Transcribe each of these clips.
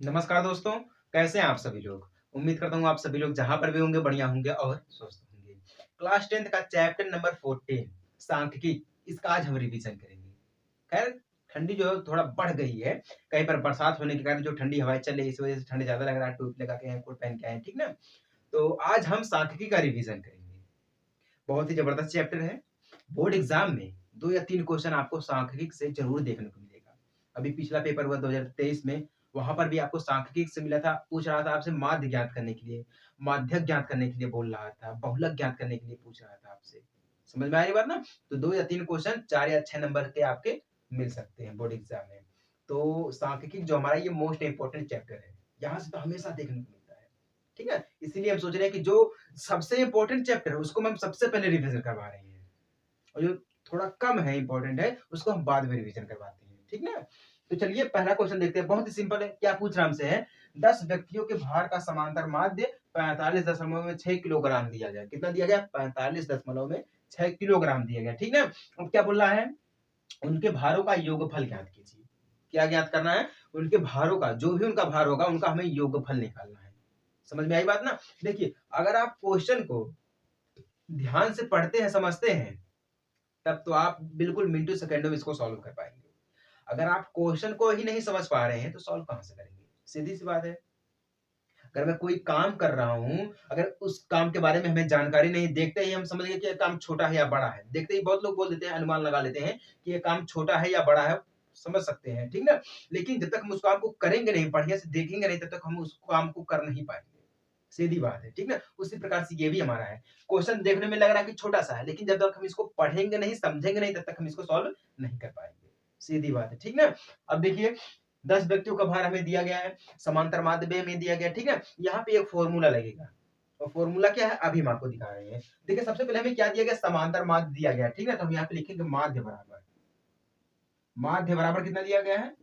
नमस्कार दोस्तों, कैसे हैं आप सभी लोग? उम्मीद करता हूँ आप सभी लोग जहाँ पर भी होंगे बढ़िया होंगे और स्वस्थ होंगे। क्लास 10th का चैप्टर नंबर 14 सांख्यिकी, इसका आज हम रिवीजन करेंगे। खैर, ठंडी जो है थोड़ा बढ़ गई है। कहीं पर बरसात होने के कारण जो ठंडी हवाएं चल रही है, इस वजह से ठंड ज्यादा लग रहा है। टोपी लगा के आए, कोट पहन के आए, ठीक ना? तो आज हम सांख्यिकी का रिवीजन करेंगे। बहुत ही जबरदस्त चैप्टर है। बोर्ड एग्जाम में 2 या 3 क्वेश्चन आपको सांख्यिकी से जरूर देखने को मिलेगा। अभी पिछला पेपर हुआ 2023 में, वहां पर भी आपको सांख्यिकी से मिला था। पूछ रहा था आपसे माध्य ज्ञात करने के लिए, माध्यक ज्ञात करने के लिए बोल रहा था, बहुलक ज्ञात करने के लिए पूछ रहा था आपसे। समझ में आ रही बात ना? तो 2 या 3 क्वेश्चन 4 या 6 नंबर के आपके मिल सकते हैं बोर्ड एग्जाम में। तो सांख्यिकी जो हमारा ये मोस्ट इंपॉर्टेंट चैप्टर है, यहाँ से तो हमेशा देखने को मिलता है। ठीक है, इसीलिए हम सोच रहे हैं कि जो सबसे इंपॉर्टेंट चैप्टर है उसको हम सबसे पहले रिवीजन करवा रहे हैं, और जो थोड़ा कम है, इंपॉर्टेंट है, उसको हम बाद में रिवीजन करवाते हैं। ठीक ना? तो चलिए पहला क्वेश्चन देखते हैं। बहुत ही सिंपल है। क्या पूछ रहा हमसे है? 10 व्यक्तियों के भार का समांतर माध्य 45.6 किलोग्राम दिया गया। कितना दिया गया? 45.6 किलोग्राम दिया गया। ठीक है, अब क्या बोल रहा है? उनके भारों का योगफल ज्ञात कीजिए। क्या ज्ञात करना है? उनके भारों का, जो भी उनका भार होगा उनका हमें योगफल निकालना है। समझ में आई बात ना? देखिए, अगर आप क्वेश्चन को ध्यान से पढ़ते हैं, समझते हैं, तब तो आप बिल्कुल मिनटों सेकंडों में इसको सॉल्व कर पाएंगे। अगर आप क्वेश्चन को ही नहीं समझ पा रहे हैं तो सॉल्व कहां से करेंगे? सीधी सी बात है। अगर मैं कोई काम कर रहा हूं, अगर उस काम के बारे में हमें जानकारी नहीं, देखते ही हम समझ गए कि ये काम छोटा है या बड़ा है। देखते ही बहुत लोग बोल देते हैं, अनुमान लगा लेते हैं कि ये काम छोटा है या बड़ा है, समझ सकते हैं। ठीक ना? लेकिन जब तक हम उस काम को करेंगे नहीं, बढ़िया से देखेंगे नहीं, तब तक हम उस काम को कर नहीं पाएंगे। सीधी बात है। ठीक ना? उसी प्रकार से ये भी हमारा है। क्वेश्चन देखने में लग रहा है कि छोटा सा है, लेकिन जब तक हम इसको पढ़ेंगे नहीं, समझेंगे नहीं, तब तक हम इसको सॉल्व नहीं कर पाएंगे। सीधी बात है। ठीक ना? अब देखिए, 10 व्यक्तियों का भार हमें दिया गया है, समांतर माध्य में दिया गया। ठीक है, यहाँ पे एक फॉर्मूला लगेगा, और फॉर्मूला क्या है अभी हम आपको दिखा रहे हैं। देखिए, सबसे पहले हमें क्या दिया गया? समांतर माध्य दिया गया। ठीक है, तो हम यहाँ पे लिखेंगे माध्य बराबर, माध्य बराबर कितना दिया गया है?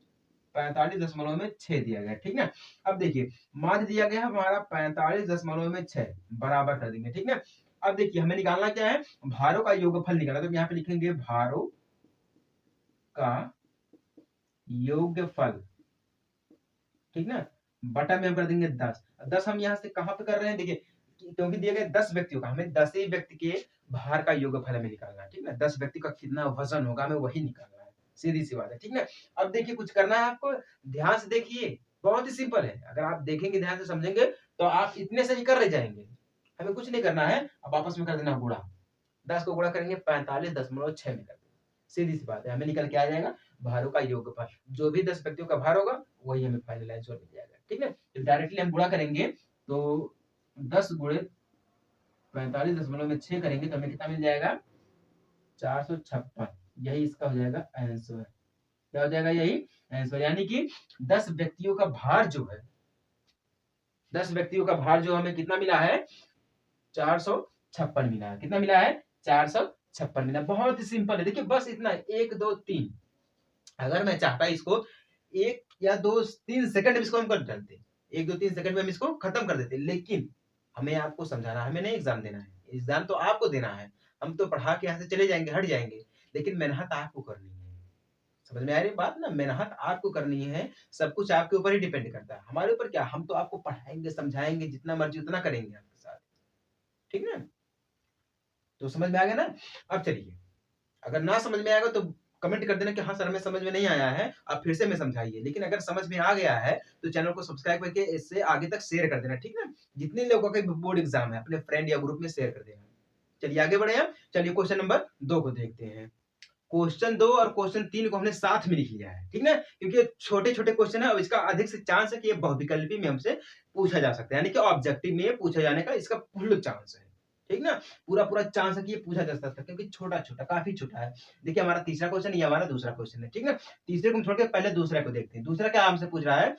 45.6 दिया गया। ठीक है, अब देखिए, माध्य दिया गया है हमारा 45.6, बराबर कर देंगे। ठीक है, अब देखिए, हमें निकालना क्या है? भारों का योगफल निकालना। तो यहाँ पे लिखेंगे भारों का योगफल। ठीक ना? बटा में हम कर देंगे 10। 10 हम यहाँ से कहां पे कर रहे हैं? देखिए, क्योंकि दिए गए 10 व्यक्तियों का, हमें 10 ही व्यक्ति के भार का योगफल हमें निकालना है। ठीक ना? 10 व्यक्ति का कितना वजन होगा हमें वही निकालना है। सीधी सी बात है। ठीक ना? अब देखिए, कुछ करना है आपको, ध्यान से देखिए। बहुत ही सिंपल है। अगर आप देखेंगे, ध्यान से समझेंगे, तो आप इतने से ही कर ले जाएंगे। हमें कुछ नहीं करना है। अब आपस में कर देना गुणा। 10 को गुणा करेंगे 45.6 में कर देंगे। सीधी सी बात है। हमें निकल के आ जाएगा भारों का योगफल। जो भी 10 व्यक्तियों का भार होगा वही हमें फाइनल आंसर मिल जाएगा। ठीक है, तो डायरेक्टली हम गुणा करेंगे, तो 10 गुणे 45.6 करेंगे तो हमें कितना मिल जाएगा? 456। यही इसका हो जाएगा आंसर। क्या हो जाएगा? यही आंसर। यानी कि 10 व्यक्तियों का भार जो है, 10 व्यक्तियों का भार जो हमें कितना मिला है? 456 मिला है। कितना मिला है? 456 मिला। बहुत ही सिंपल है। देखिए, बस इतना 1 2 3। अगर मैं चाहता इसको 1 या 2 3 सेकंड में इसको हम कर डालते, 1 2 3 सेकंड में हम इसको खत्म कर देते, लेकिन हमें आपको समझाना, हमें नहीं एग्जाम देना है। एग्जाम तो आपको देना है। हम तो पढ़ा के यहाँ से चले जाएंगे, हट जाएंगे, लेकिन मेहनत आपको करनी है। समझ में आ रही बात ना? मेहनत आपको करनी है। सब कुछ आपके ऊपर ही डिपेंड करता है। हमारे ऊपर क्या, हम तो आपको पढ़ाएंगे, समझाएंगे, जितना मर्जी उतना करेंगे आपके साथ। ठीक ना? तो समझ में आ गया ना? अब चलिए, अगर ना समझ में आएगा तो कमेंट कर देना कि हाँ सर हमें समझ में नहीं आया है, आप फिर से हमें समझाइए। लेकिन अगर समझ में आ गया है तो चैनल को सब्सक्राइब करके इससे आगे तक शेयर कर देना। ठीक है, जितने लोगों का बोर्ड एग्जाम है अपने फ्रेंड या ग्रुप में शेयर कर देना। चलिए आगे बढ़े हम। चलिए क्वेश्चन नंबर 2 को देखते हैं। क्वेश्चन 2 और क्वेश्चन 3 को हमने साथ में लिख लिया है। ठीक है, क्योंकि छोटे छोटे क्वेश्चन है और इसका अधिक से चांस है कि ये बहुविकल्पी में हमसे पूछा जा सकता है, यानी कि ऑब्जेक्टिव में पूछा जाने का इसका फुल चांस है। ठीक ना? पूरा पूरा चांस है कि ये पूछा जा सकता है, क्योंकि छोटा छोटा, काफी छोटा है। देखिए, हमारा तीसरा क्वेश्चन, ये हमारा दूसरा क्वेश्चन है। ठीक है, तीसरे को छोड़ के पहले दूसरे को देखते हैं। दूसरा क्या हमसे पूछ रहा है?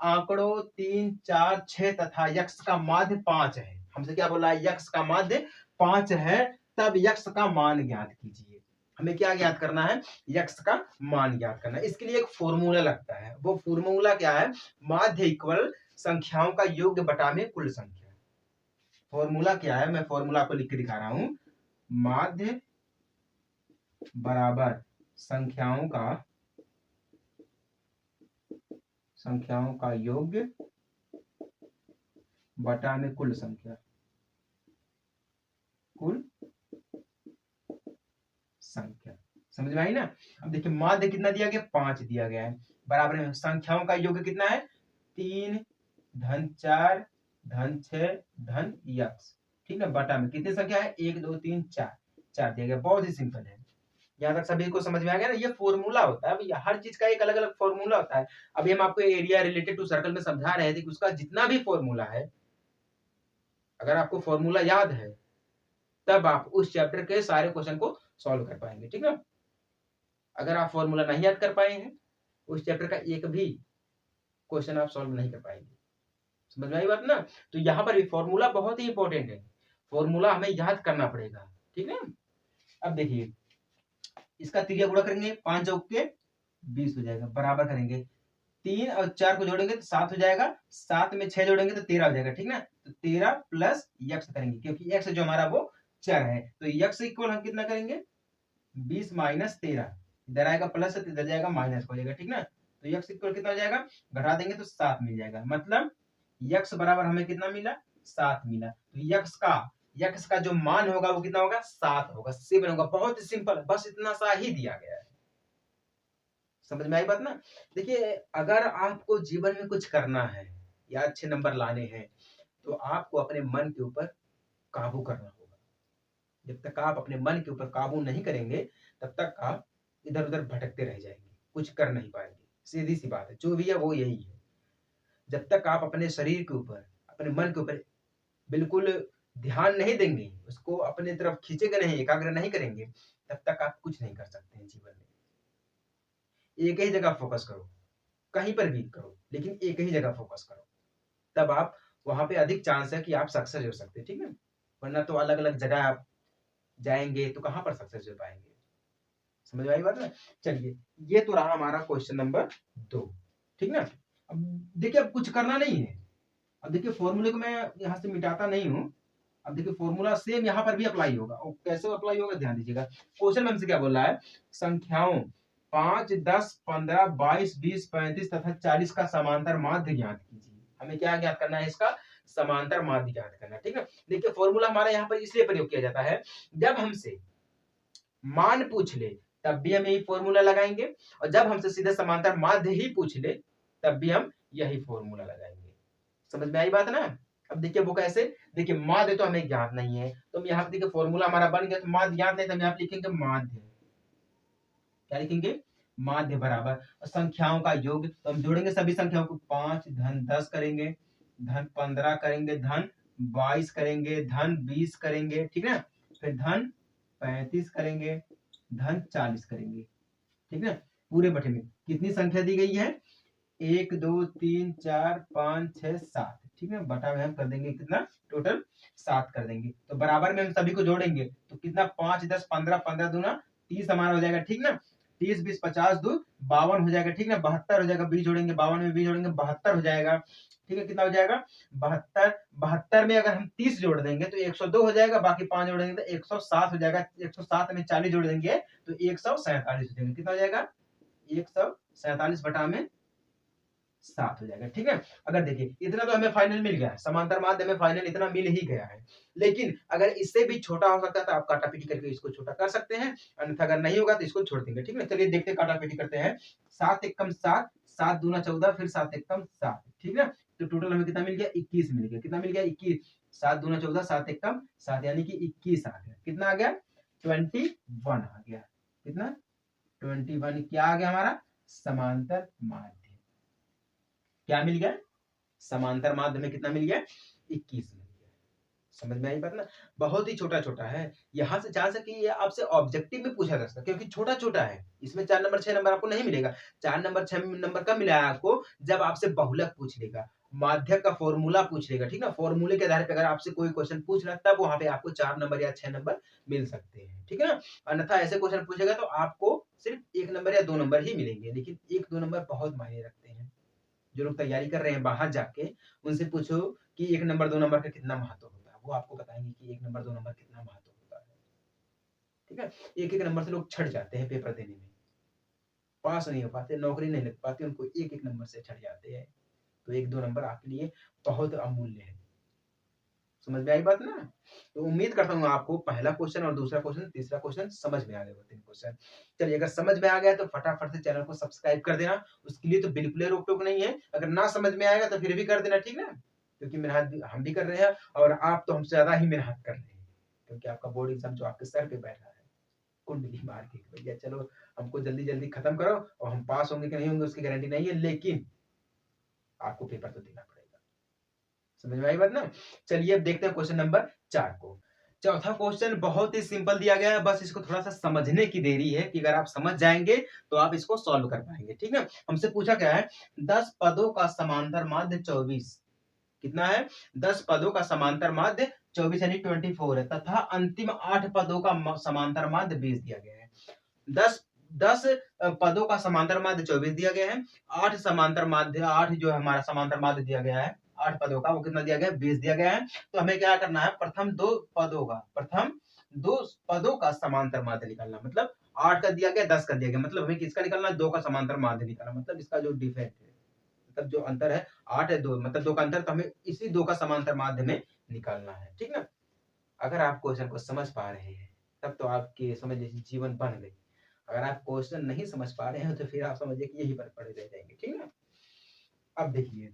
आंकड़ों 3 4 6 तथा यक्ष का माध्य 5 है। हमसे क्या बोल रहा है? यक्ष का माध्य 5 है, तब यक्ष का मान ज्ञात कीजिए। हमें क्या ज्ञात करना है? यक्ष का मान ज्ञात करना है। इसके लिए एक फॉर्मूला लगता है। वो फॉर्मूला क्या है? माध्य इक्वल संख्याओं का योग बटा में कुल संख्या। फॉर्मूला क्या है? मैं फॉर्मूला आपको लिख के दिखा रहा हूं। माध्य बराबर संख्याओं का संख्याओं का योग बटा में कुल संख्या, कुल संख्या। समझ में आई ना। अब देखिए माध्य कितना दिया गया, 5 दिया गया है, बराबर में संख्याओं का योग कितना है, 3 धन 4 धन 6 धन यक्स, ठीक है, बटा में कितनी संख्या है, 1 2 3 4, 4 दिया गया। बहुत ही सिंपल है, यहाँ तक सभी को समझ में आ गया ना। ये फॉर्मूला होता है भैया, हर चीज का एक अलग अलग फॉर्मूला होता है। अभी हम आपको एरिया रिलेटेड टू सर्कल में समझा रहे थे कि उसका जितना भी फॉर्मूला है, अगर आपको फॉर्मूला याद है तब आप उस चैप्टर के सारे क्वेश्चन को सॉल्व कर पाएंगे, ठीक है। अगर आप फॉर्मूला नहीं याद कर पाए हैं, उस चैप्टर का एक भी क्वेश्चन आप सॉल्व नहीं कर पाएंगे। समझ में आई बात ना। तो यहाँ पर भी फॉर्मूला बहुत ही इंपॉर्टेंट है, फॉर्मूला हमें याद करना पड़ेगा, ठीक है। अब देखिए इसका त्रिज्या गुणा करेंगे, 5 चौक के 20 हो जाएगा, बराबर करेंगे 3 और 4 को जोड़ेंगे तो 7 हो जाएगा, 7 में 6 जोड़ेंगे तो 13 हो जाएगा, ठीक ना। तो 13 प्लस यक्स करेंगे, क्योंकि यक्स जो हमारा वो चर है, तो यक्स इक्वल हम कितना करेंगे, 20 माइनस 13, इधर आएगा प्लस, इधर जाएगा माइनस हो जाएगा, ठीक ना। तो यक्स इक्वल कितना हो जाएगा, घटा देंगे तो 7 मिल जाएगा, मतलब यक्स बराबर हमें कितना मिला, 7 मिला। तो यक्स का जो मान होगा वो कितना होगा, 7 होगा, 7 होगा। बहुत ही सिंपल, बस इतना सा ही दिया गया है। समझ में आई बात ना। देखिए अगर आपको जीवन में कुछ करना है या अच्छे नंबर लाने हैं, तो आपको अपने मन के ऊपर काबू करना होगा। जब तक आप अपने मन के ऊपर काबू नहीं करेंगे, तब तक आप इधर उधर भटकते रह जाएंगे, कुछ कर नहीं पाएंगे। सीधी सी बात है, जो भी है वो यही है। जब तक आप अपने शरीर के ऊपर, अपने मन के ऊपर बिल्कुल ध्यान नहीं देंगे, उसको अपने तरफ खींचेंगे नहीं, एकाग्र नहीं करेंगे, तब तक आप कुछ नहीं कर सकते हैं जीवन में। एक ही जगह फोकस करो, कहीं पर भी करो, लेकिन एक ही जगह फोकस करो, तब आप वहां पे अधिक चांस है कि आप सक्सेस हो सकते हैं, ठीक है। वरना तो अलग अलग जगह आप जाएंगे तो कहां पर सक्सेस हो पाएंगे। समझ में आई बात ना। चलिए ये तो रहा हमारा क्वेश्चन नंबर 2, ठीक ना। अब देखिए अब कुछ करना नहीं है। अब देखिए फॉर्मूले को मैं यहाँ से मिटाता नहीं हूँ। अब देखिए फॉर्मूला सेम यहाँ पर भी अप्लाई होगा, और कैसे अप्लाई होगा ध्यान दीजिएगा। क्वेश्चन में हमसे क्या बोल रहा है, संख्याओं 5 10 15 22 20 35 तथा 40 का समांतर माध्य ज्ञात कीजिए। हमें क्या ज्ञात करना है, इसका समांतर माध्य ज्ञात करना है, ठीक है। देखिए फॉर्मूला हमारा यहाँ पर इसलिए प्रयोग किया जाता है, जब हमसे मान पूछ ले तब भी हम यही फॉर्मूला लगाएंगे, और जब हमसे सीधे समांतर माध्य ही पूछ ले तब भी हम यही फॉर्मूला लगाएंगे। समझ में आई बात ना। अब देखिए वो कैसे, देखिए माध्य तो हमें ज्ञात नहीं है, तो हम यहाँ पे देखिए फॉर्मूला हमारा बन गया, तो माध्य ज्ञात नहीं, तो हम यहाँ पे लिखेंगे माध्य। क्या लिखेंगे, माध्य बराबर संख्याओं का योग, तो हम जोड़ेंगे सभी संख्याओं को, 5 धन 10 करेंगे, धन 15 करेंगे, धन 22 करेंगे, धन 20 करेंगे, ठीक है, फिर धन 35 करेंगे, धन 40 करेंगे, ठीक है। पूरे बटे में कितनी संख्या दी गई है, 1 2 3 4 5 6 7, ठीक है, बटा में हम कर देंगे कितना, टोटल 7 कर देंगे। तो बराबर में हम सभी को जोड़ेंगे तो कितना, 5 10 15, 15 दूना 30 हमारा हो जाएगा, ठीक ना। 30 20 50 2 52 हो जाएगा, ठीक ना। 72 हो जाएगा, 20 जोड़ेंगे, 52 में 20 जोड़ेंगे, 72 हो जाएगा, ठीक है। कितना हो जाएगा, 72। 72 में अगर हम 30 जोड़ देंगे तो 102 हो जाएगा, बाकी 5 जोड़ेंगे तो 107 हो जाएगा, 107 में 40 जोड़ देंगे तो 147 हो जाएगा। कितना हो जाएगा, 147 बटा में 7 हो जाएगा, ठीक है। अगर देखिए इतना तो हमें फाइनल मिल गया है, समांतर माध्य में फाइनल इतना मिल ही गया है, लेकिन अगर इससे भी छोटा हो सकता है तो आप काटापीटी करके इसको छोटा कर सकते हैं, अन्यथा अगर नहीं होगा तो इसको छोड़ देंगे, ठीक है। चलिए देखते काटापीटी करते हैं। 7 एकम 7, 7 दूना 14, फिर 7 एकम 7, ठीक है। तो टोटल हमें कितना मिल गया, 21 मिल गया। कितना मिल गया, 21। 7 दूना 14, 7 एकम 7, यानी कि 21 आ गया। कितना आ गया, 21 आ गया। कितना, 21 क्या आ गया हमारा, समांतर माध्य। क्या मिल गया, समांतर माध्य में कितना मिल गया, 21 मिल गया। समझ में आई बात ना। बहुत ही छोटा छोटा है, यहाँ से चाह सके ये आपसे ऑब्जेक्टिव में पूछा जा सकता है, क्योंकि छोटा छोटा है, इसमें 4 नंबर 6 नंबर आपको नहीं मिलेगा। 4 नंबर 6 नंबर कब मिला है आपको, जब आपसे बहुलक पूछ लेगा, माध्य का फॉर्मूला पूछ लेगा, ठीक ना। फॉर्मूले के आधार पर अगर आपसे कोई क्वेश्चन पूछ रहा है तब वहां पे आपको 4 नंबर या 6 नंबर मिल सकते हैं, ठीक है ना। अन्यथा ऐसे क्वेश्चन पूछेगा तो आपको सिर्फ 1 नंबर या 2 नंबर ही मिलेंगे, लेकिन 1 2 नंबर बहुत मायने रखते हैं। जो लोग तैयारी कर रहे हैं बाहर जाके, उनसे पूछो कि 1 नंबर 2 नंबर का कितना महत्व होता है, वो आपको बताएंगे कि 1 नंबर 2 नंबर कितना महत्व होता है, ठीक है। एक एक नंबर से लोग छट जाते हैं पेपर देने में, पास नहीं हो पाते, नौकरी नहीं लग पाती, उनको एक एक नंबर से छट जाते हैं। तो एक दो नंबर आपके लिए बहुत अमूल्य है। समझ में आई बात ना? तो उम्मीद करता हूँ आपको पहला क्वेश्चन और दूसरा क्वेश्चन, तीसरा क्वेश्चन समझ में आ गया, 3 क्वेश्चन। चलिए, अगर समझ में आ गया तो फटाफट से चैनल को सब्सक्राइब कर देना। उसके लिए तो बिल्कुल ही रोक-टोक नहीं है। अगर ना समझ में आएगा तो फिर भी कर देना, ठीक ना? क्योंकि मेहनत हम भी कर रहे हैं और आप तो हमसे ज़्यादा ही मेहनत कर रहे हैं। क्योंकि आपका बोर्ड एग्ज़ाम जो आपके सर पे बैठा है, कुंडली मार के भैया चलो हमको जल्दी-जल्दी खत्म करो, और हम पास होंगे कि नहीं होंगे उसकी गारंटी नहीं है, लेकिन आपको पेपर तो देना पड़ेगा। समझ में आई बात ना? चलिए अब देखते हैं क्वेश्चन नंबर 4 को। चौथा क्वेश्चन बहुत ही सिंपल दिया गया है, बस इसको थोड़ा-सा समझने की देरी है कि अगर आप समझ जाएँगे तो आप इसको सॉल्व कर पाएँगे, ठीक है? हमसे पूछा क्या है, 10 पदों का समांतर माध्य 24 कितना है? 10 पदों का समांतर माध्य 24 यानी 24 है, तथा अंतिम 8 पदों का समांतर माध्य 20 दिया गया है। 10 पदों का समांतर माध्य 24 दिया गया है। 8 समांतर माध्य 8 जो है हमारा समांतर माध्य दिया गया है, 8 पदों का वो कितना दिया गया है? 20 दिया गया है। तो हमें क्या करना है, प्रथम 2 पदों का समांतर माध्य निकालना। मतलब 8 का दिया गया, 10 का दिया गया, मतलब हमें किसका निकालना है? 2 का समांतर माध्य निकालना। मतलब इसका जो डिफरेंट है, मतलब जो अंतर है 8 है 2, मतलब 2 का अंतर, तो हमें इसी 2 का समांतर माध्य में निकालना है, ठीक ना? अगर आप क्वेश्चन को समझ पा रहे हैं तब तो आपके समझ लीजिए जीवन बन गई। अगर आप क्वेश्चन नहीं समझ पा रहे हैं तो फिर आप समझिए कि यही पर पड़े रह जाएंगे, ठीक है ना? अब देखिए,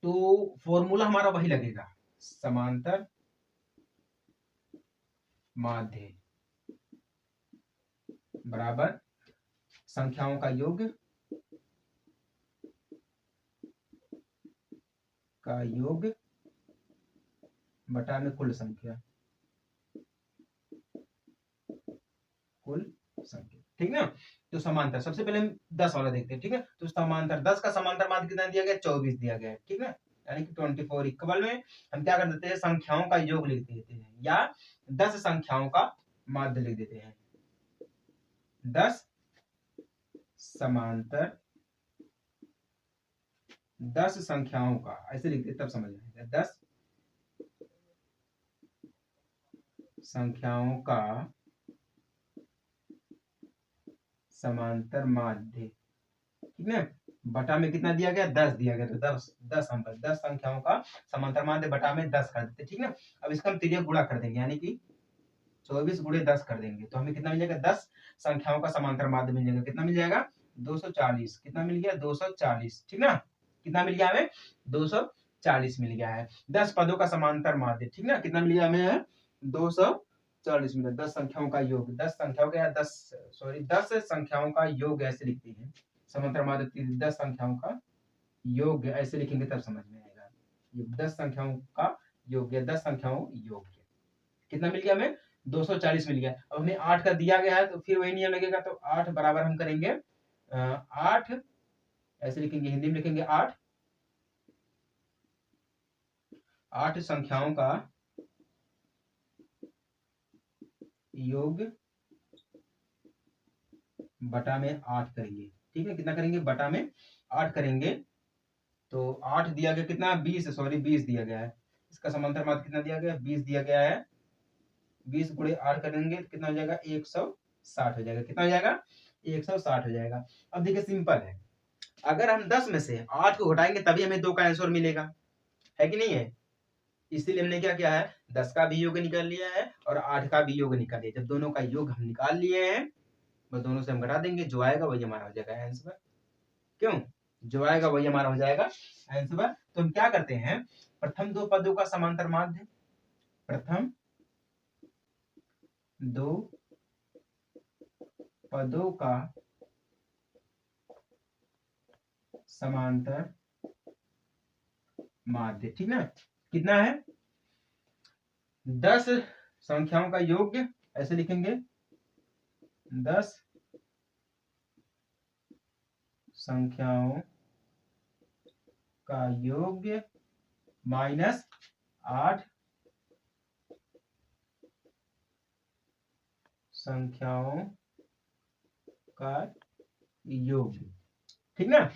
तो फॉर्मूला हमारा वही लगेगा, समांतर माध्य बराबर संख्याओं का योग बटा में कुल संख्या, ठीक ना? तो समांतर सबसे पहले हम 10 वाला देखते हैं, ठीक है? तो समांतर 10 का समांतर माध्य कितना दिया गया? 24 दिया गया है, ठीक है? यानी कि 24 इक्वल में हम क्या कर देते हैं, संख्याओं का योग लिख देते हैं, या 10 संख्याओं का माध्य लिख देते हैं। 10 समांतर 10 संख्याओं का, ऐसे लिखते तब समझ आएगा। 10 संख्याओं का समांतर माध्य, ठीक है? बटा में कितना दिया गया? 10 दिया गया, तो 10 हम 10 संख्याओं का समांतर माध्य बटा में 10 कर देते, ठीक ना? अब इसका हम तिर्यक गुणा कर देंगे, यानी कि 24 गुणे 10 कर देंगे, तो हमें कितना मिल जाएगा? 10 संख्याओं का समांतर माध्य मिल जाएगा। कितना मिल जाएगा? 240। कितना मिल गया? 240, ठीक ना? कितना मिल गया हमें? 240 मिल गया है। 10 पदों का समांतर माध्य, ठीक ना? कितना मिल गया हमें? 240 मिला। 10 संख्याओं का योग, 10 संख्याओं का 10 संख्याओं का योग ऐसे लिखते हैं। समांतर माध्य 10 संख्याओं का योग ऐसे लिखेंगे तब समझ में आएगा। ये 10 संख्याओं का योग, 10 संख्याओं योग। कितना मिल गया हमें? 240 मिल गया। अब हमें 8 का दिया गया है तो फिर वही नियम लगेगा, तो 8 बराबर हम करेंगे 8 ऐसे लिखेंगे, हिंदी में लिखेंगे 8 संख्याओं का योग बटा में 8 करेंगे, ठीक है? कितना करेंगे? बटा में 8 करेंगे। तो 8 दिया गया कितना? 20 दिया गया है। इसका समांतर माध्य कितना दिया गया? 20 दिया गया है। 20 गुणे 8 करेंगे कितना हो जाएगा? 160 हो जाएगा। कितना हो जाएगा? 160 हो जाएगा। अब देखिए सिंपल है, अगर हम 10 में से 8 को घटाएंगे तभी हमें 2 का आंसर मिलेगा, है कि नहीं है? इसीलिए हमने क्या किया है, 10 का भी योग निकाल लिया है और 8 का भी योग निकाल लिया। जब दोनों का योग हम निकाल लिए हैं, बस दोनों से हम घटा देंगे, जो आएगा वही हमारा हो जाएगा आंसर। क्यों? जो आएगा वही हमारा हो जाएगा आंसर। तो हम क्या करते हैं, प्रथम 2 पदों का समांतर माध्य, प्रथम 2 पदों का समांतर माध्य, ठीक ना? कितना है? 10 संख्याओं का योग ऐसे लिखेंगे, 10 संख्याओं का योग माइनस 8 संख्याओं का योग, ठीक ना?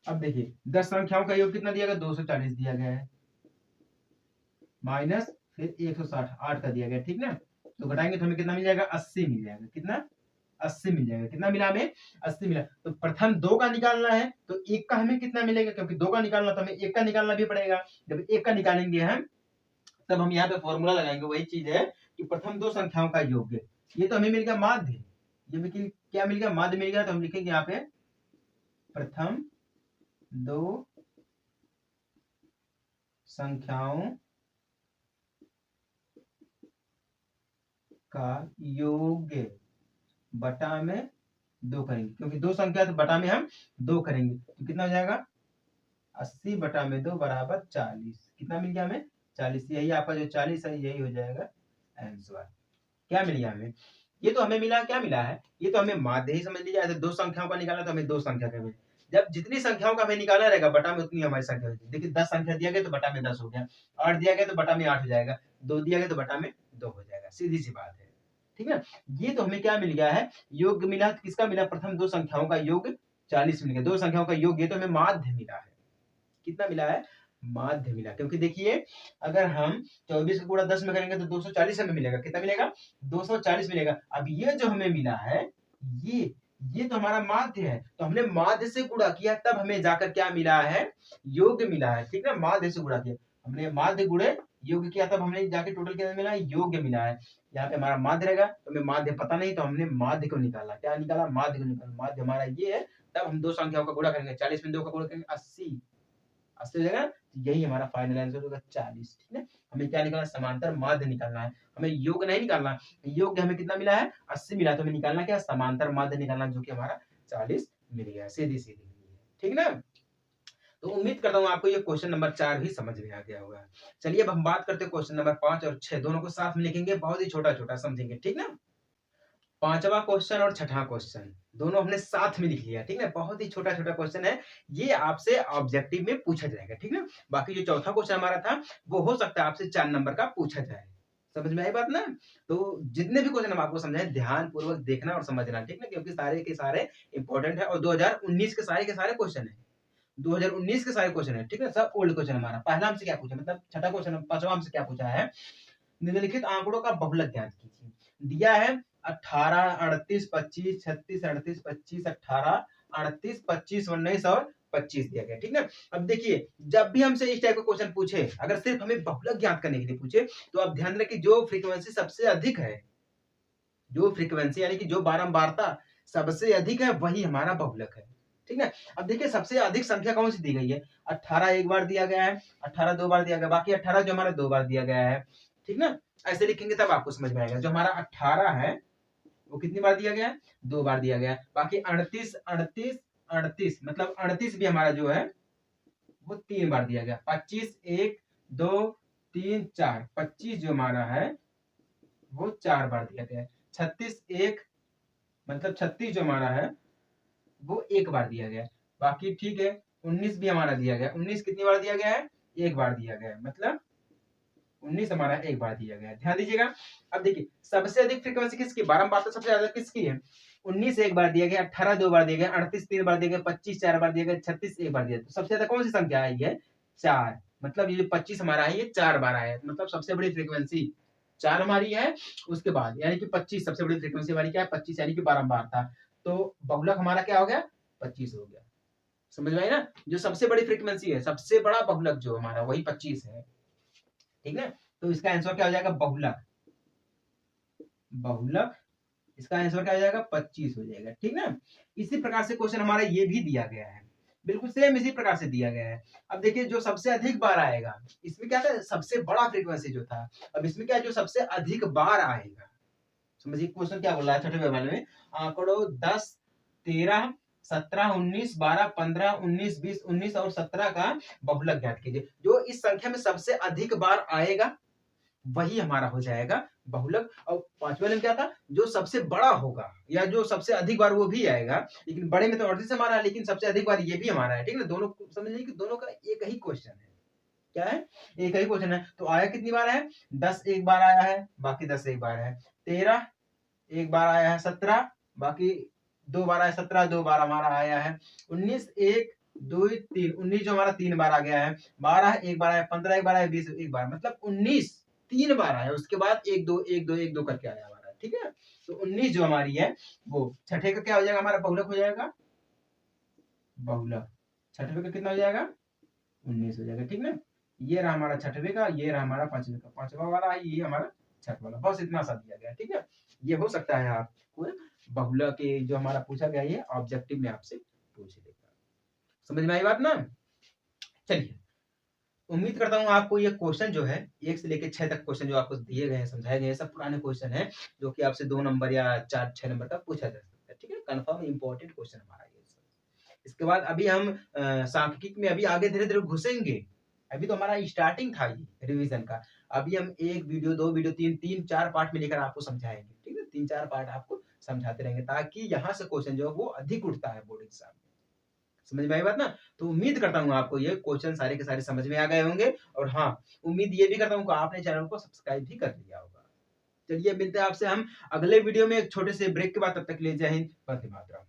अब देखिए 10 संख्याओं का योग कितना दिया गया? 240 दिया गया है, माइनस फिर 160 8 का दिया गया, ठीक ना? तो घटाएंगे तो हमें कितना मिल जाएगा, 80 मिल जाएगा। कितना, 80 मिल जाएगा। कितना मिला हमें, 80 मिला। तो प्रथम 2 का निकालना है तो 1 का हमें कितना मिलेगा, क्योंकि 2 का निकालना तो हमें 1 का निकालना भी पड़ेगा। जब 1 का निकालेंगे हम तब हम यहाँ पे फॉर्मूला लगाएंगे। वही चीज है कि प्रथम 2 संख्याओं का योग। ये तो हमें मिल गया माध्य, ये भी क्या मिल गया, माध्य मिल गया। तो हम लिखेंगे यहाँ पे प्रथम 2 संख्याओं का योग बटा में 2 करेंगे, क्योंकि 2 संख्या तो बटा में हम 2 करेंगे। तो कितना हो जाएगा, 80 बटा में 2 बराबर 40। कितना मिल गया हमें, 40। यही आपका जो 40 है यही हो जाएगा आंसर। क्या मिल गया हमें, ये तो हमें मिला, क्या मिला है, ये तो हमें माध्य ही समझ लीजिए। 2 संख्याओं का निकाला तो हमें 2 संख्या का मिला। जब जितनी संख्याओं का हमें निकाला रहेगा बटा में उतनी हमारी संख्या होगी। देखिए 10 संख्या दिया गया तो बटा में 10 हो गया, 8 दिया गया तो बटा में 8 हो जाएगा, 2 दिया गया तो बटा में 2 हो जाएगा। सीधी सी बात है, ठीक है। ये तो हमें क्या मिल गया है, योग मिला। किसका मिला, प्रथम 2 संख्याओं का योग 40 मिल गया। 2 संख्याओं का योग, ये तो हमें माध्य मिला है। कितना मिला है, माध्य मिला। क्योंकि देखिए अगर हम 24 का गुणा 10 में करेंगे तो 240 हमें मिलेगा। कितना मिलेगा, 240 मिलेगा। अब ये जो हमें मिला है ये तो हमारा माध्य है। तो हमने माध्य से गुणा किया तब हमें जाकर क्या मिला है, योग मिला है। ठीक है, माध्य से गुणा किया हमने, माध्य गुणे योग किया तब हमने जाके टोटल कितना मिला, योग मिला है। यहाँ पे हमारा माध्य रहेगा तो हमें माध्य पता नहीं, तो हमने माध्य को निकाला। क्या निकाला, माध्य को निकाला। माध्य हमारा ये है। तब हम 2 संख्याओं का गुणा करेंगे, 40 में 2 का गुणा करेंगे 80 हो जाएगा। यही हमारा फाइनल आंसर होगा 40। ठीक है, हमें क्या निकालना, समांतर माध्य निकालना है, हमें योग नहीं निकालना। योग हमें कितना मिला है, 80 मिला। तो हमें निकालना क्या, समांतर माध्य निकालना, जो कि हमारा 40 मिल गया। सीधी सीधी मिल गया, ठीक ना। तो उम्मीद करता हूँ आपको ये क्वेश्चन नंबर 4 भी समझ में आ गया होगा। चलिए अब हम बात करते हैं क्वेश्चन नंबर 5 और 6, दोनों को साथ में लिखेंगे, बहुत ही छोटा छोटा समझेंगे, ठीक ना। 5वां क्वेश्चन और 6वां क्वेश्चन दोनों हमने साथ में लिख लिया, ठीक है। बहुत ही छोटा छोटा क्वेश्चन है, ये आपसे ऑब्जेक्टिव में पूछा जाएगा, ठीक है। बाकी जो चौथा क्वेश्चन हमारा था वो हो सकता है आपसे 4 नंबर का पूछा जाए। समझ में आई बात ना। तो जितने भी क्वेश्चन हम आपको समझाए ध्यान पूर्वक देखना और समझना, ठीक है, क्योंकि सारे के सारे इंपॉर्टेंट है और 2019 के सारे क्वेश्चन है। 2019 के सारे क्वेश्चन है, ठीक है, सब ओल्ड क्वेश्चन हमारा। पहला हमसे क्या पूछा, मतलब छठा क्वेश्चन, 5वां हमसे क्या पूछा है, निम्नलिखित आंकड़ों का बहुलक ज्ञात कीजिए। दिया है 18, 38, 25, 36, 38, 25, 18, 38, 25, 19 और 25 दिया गया, ठीक है। अब देखिए जब भी हमसे इस टाइप का क्वेश्चन पूछे, अगर सिर्फ हमें बहुलक ज्ञात करने के लिए पूछे, तो आप ध्यान रखें जो फ्रीक्वेंसी सबसे अधिक है, जो फ्रीक्वेंसी यानी कि जो बारंबारता सबसे अधिक है वही हमारा बहुलक है, ठीक है। अब देखिए सबसे अधिक संख्या कौन सी दी गई है, 18 एक बार दिया गया है, 18 2 बार दिया गया, बाकी 18 जो हमारा 2 बार दिया गया है, ठीक ना। ऐसे लिखेंगे तब आपको समझ में आएगा। जो हमारा 18 है वो कितनी बार दिया गया है, 2 बार दिया गया है। बाकी 38 38 38 मतलब 38 भी हमारा जो है वो 3 बार दिया गया। 25 1 2 3 4, 25 जो हमारा है वो 4 बार दिया गया है। 36 1 मतलब 36 जो हमारा है वो 1 बार दिया गया है। बाकी ठीक है, 19 भी हमारा दिया गया। 19 कितनी बार दिया गया है, 1 बार दिया गया है, मतलब 19 हमारा 1 बार दिया गया है। ध्यान दीजिएगा। अब देखिए सबसे अधिक फ्रीक्वेंसी किसकी, बारंबारता सबसे ज्यादा किसकी है, 19 1 बार दिया गया, 18 2 बार दिया गया, 38 3 बार दिया गया, 25 4 बार दिया गया, 36 1 बार दिया गया। तो सबसे ज्यादा कौन सी संख्या आई है, 4। मतलब ये 25 हमारा है, ये 4 बार आया है। मतलब सबसे बड़ी फ्रीक्वेंसी 4 हमारी है। उसके बाद यानी कि 25 सबसे बड़ी फ्रीक्वेंसी हमारी क्या है, 25 यानी कि बारंबारता। तो बहुलक हमारा क्या हो गया, 25 हो गया। समझ में आई ना। जो सबसे बड़ी फ्रीक्वेंसी है, सबसे बड़ा बहुलक जो हमारा वही 25 है, ठीक है। तो इसका आंसर क्या हो जाएगा, बहुलक। बहुलक इसका आंसर क्या हो जाएगा, 25 हो जाएगा, ठीक ना। इसी प्रकार से क्वेश्चन हमारा ये भी दिया गया है, बिल्कुल सेम इसी प्रकार से दिया गया है। अब देखिए जो सबसे अधिक बार आएगा, इसमें क्या था, सबसे बड़ा फ्रीक्वेंसी जो था। अब इसमें क्या, जो सबसे अधिक बार आएगा। समझिए क्वेश्चन क्या बोल रहा है, छठे वाले में आंकड़ों 10 13 17 19 12 15 19 20 19 और 17 का बहुलक ज्ञात कीजिए। जो इस संख्या में सबसे अधिक बार आएगा वही हमारा हो जाएगा बहुलक। और 5वें वाले में क्या था, जो सबसे बड़ा होगा या जो सबसे अधिक बार वो भी आएगा, लेकिन बड़े में तो 38 हमारा है, लेकिन सबसे अधिक बार ये भी हमारा है, ठीक है। दोनों समझ लीजिए कि दोनों का एक ही क्वेश्चन है। क्या है, एक ही क्वेश्चन है। तो आया कितनी बार है, 10 एक बार आया है, बाकी 10 एक बार है। 13 एक बार आया है, 17 बाकी 2 बार आया, 17 2 बार हमारा आया है। 19 1 2 3 19 जो हमारा 3 बार आ गया है। 12 एक बार आया, 15 एक बार आया, 20 एक बार, मतलब 19 3 बार आया, उसके बाद 1 2 1 2 1 2 करके आया हमारा, ठीक है। तो 19 जो हमारी है वो छठे का क्या हो जाएगा, हमारा बहुलक हो जाएगा, बहुलक छठवे का कितना हो जाएगा, 19 हो जाएगा, ठीक ना। ये रहा हमारा छठवे का, ये रहा हमारा पांचवे का, पांचवा वाला है, ये हमारा छठ वाला, बस इतना सा दिया गया, ठीक है। ये हो सकता है आपको बहुलक के जो हमारा पूछा गया, ये ऑब्जेक्टिव में आपसे पूछ लेगा। समझ में आई बात ना। चलिए, उम्मीद करता हूँ आपको ये क्वेश्चन जो है 1 से लेकर 6 तक क्वेश्चन जो आपको दिए गए हैं, समझाए गए हैं, सब पुराने क्वेश्चन हैं जो कि आपसे 2 नंबर या 4 6 नंबर का पूछा जा सकता है, ठीक है। कंफर्म इंपॉर्टेंट क्वेश्चन हमारा ये। इसके बाद अभी हम सांख्यिकी में अभी आगे धीरे-धीरे घुसेंगे। अभी तो हमारा स्टार्टिंग था ये रिवीजन का। अभी हम 1 वीडियो 2 वीडियो 3 4 पार्ट में लेकर आपको समझाएँगे, ठीक है। 3-4 पार्ट आपको समझाते रहेंगे ताकि यहाँ से क्वेश्चन जो है वो अधिक उठता है बोर्ड एग्जाम में। समझ में आई बात ना। तो उम्मीद करता हूँ आपको ये क्वेश्चन सारे के सारे समझ में आ गए होंगे, और हाँ, उम्मीद ये भी करता हूँ कि आपने चैनल को सब्सक्राइब भी कर लिया होगा। चलिए, मिलते हैं आपसे हम अगले वीडियो में एक छोटे से ब्रेक के बाद, तब तक के लिए जय हिंद, वंदे मातरम।